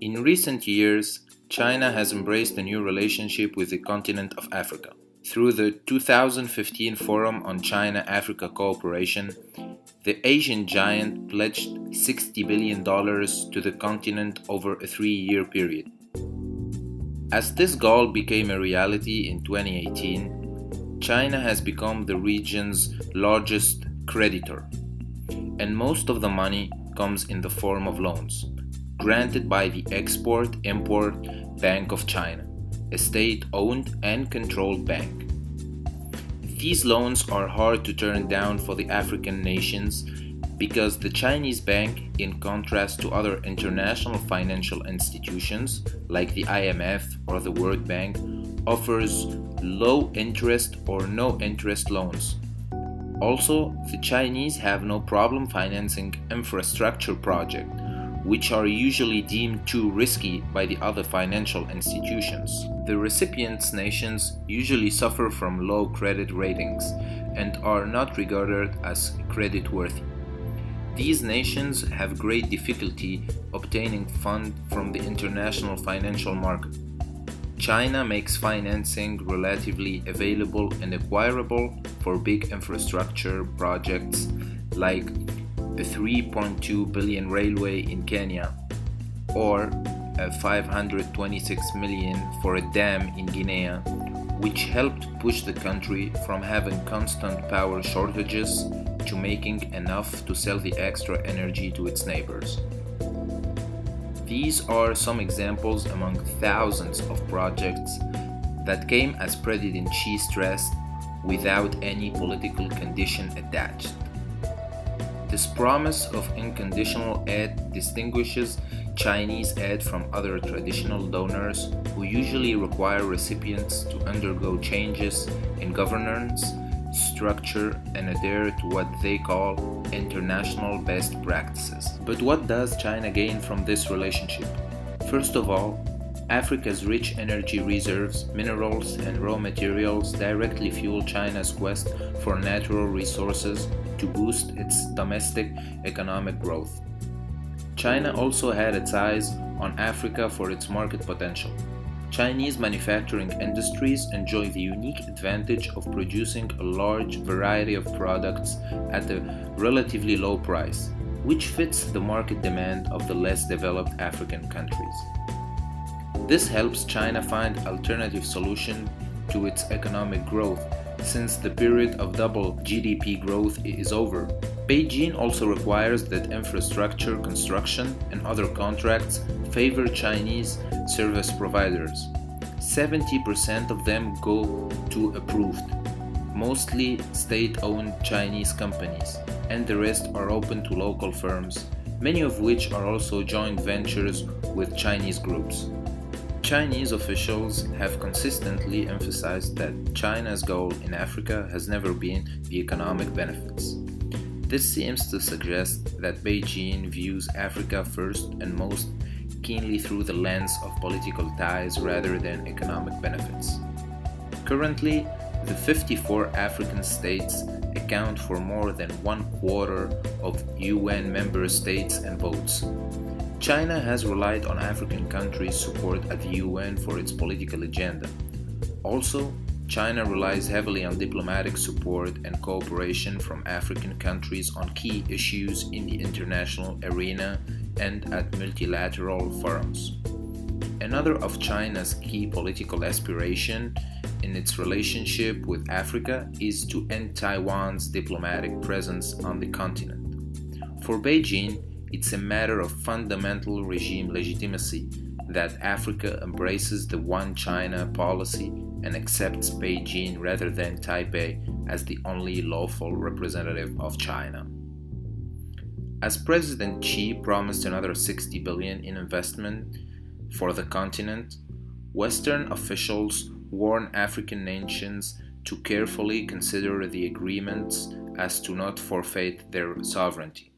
In recent years, China has embraced a new relationship with the continent of Africa. Through the 2015 Forum on China-Africa Cooperation, the Asian giant pledged $60 billion to the continent over a three-year period. As this goal became a reality in 2018, China has become the region's largest creditor, and most of the money comes in the form of loans granted by the Export-Import Bank of China, a state-owned and controlled bank. These loans are hard to turn down for the African nations because the Chinese bank, in contrast to other international financial institutions like the IMF or the World Bank, offers low interest or no interest loans. Also, the Chinese have no problem financing infrastructure projects, which are usually deemed too risky by the other financial institutions. The recipients' nations usually suffer from low credit ratings and are not regarded as creditworthy. These nations have great difficulty obtaining funds from the international financial market. China makes financing relatively available and acquirable for big infrastructure projects like the 3.2 billion railway in Kenya or 526 million for a dam in Guinea, which helped push the country from having constant power shortages to making enough to sell the extra energy to its neighbors. These are some examples among thousands of projects that came as President Xi stressed without any political condition attached. This promise of unconditional aid distinguishes Chinese aid from other traditional donors who usually require recipients to undergo changes in governance, structure, and adhere to what they call international best practices. But what does China gain from this relationship? First of all, Africa's rich energy reserves, minerals, and raw materials directly fuel China's quest for natural resources to boost its domestic economic growth. China also had its eyes on Africa for its market potential. Chinese manufacturing industries enjoy the unique advantage of producing a large variety of products at a relatively low price, which fits the market demand of the less developed African countries. This helps China find alternative solutions to its economic growth since the period of double GDP growth is over. Beijing also requires that infrastructure construction and other contracts favor Chinese service providers. 70% of them go to approved, mostly state-owned Chinese companies, and the rest are open to local firms, many of which are also joint ventures with Chinese groups. Chinese officials have consistently emphasized that China's goal in Africa has never been the economic benefits. This seems to suggest that Beijing views Africa first and most keenly through the lens of political ties rather than economic benefits. Currently, the 54 African states account for more than 1/4 of UN member states and votes. China has relied on African countries' support at the UN for its political agenda. Also, China relies heavily on diplomatic support and cooperation from African countries on key issues in the international arena and at multilateral forums. Another of China's key political aspirations in its relationship with Africa is to end Taiwan's diplomatic presence on the continent. For Beijing, it's a matter of fundamental regime legitimacy that Africa embraces the One China policy and accepts Beijing rather than Taipei as the only lawful representative of China. As President Xi promised another $60 billion in investment for the continent, Western officials warn African nations to carefully consider the agreements as to not forfeit their sovereignty.